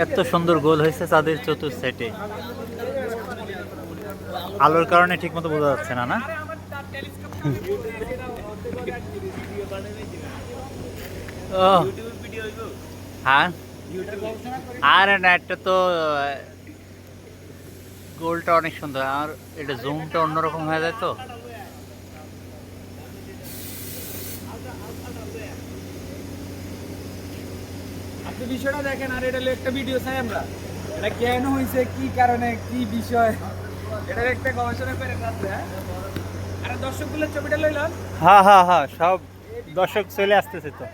এত সুন্দর গোল হয়েছে চাঁদের চতুর সাইডে, আলোর কারণে ঠিক মতো বোঝা যাচ্ছে না না? ও হ্যাঁ, আর না একটা তো গোলটা অনেক সুন্দর, আর এটা জুমটা অন্যরকম হয়ে যায় তো। আপনি বিষয়টা দেখেন, আর এটা একটা ভিডিও চাই আমরা, এটা কেন হয়েছে, কি কারণে, কি বিষয়, এটার একটা গবেষণা করে রাখতে। হ্যাঁ, আর দর্শকগুলোর ছবিটা লইলাম। হ্যাঁ হ্যাঁ হ্যাঁ, সব দর্শক চলে আসতেছে তো।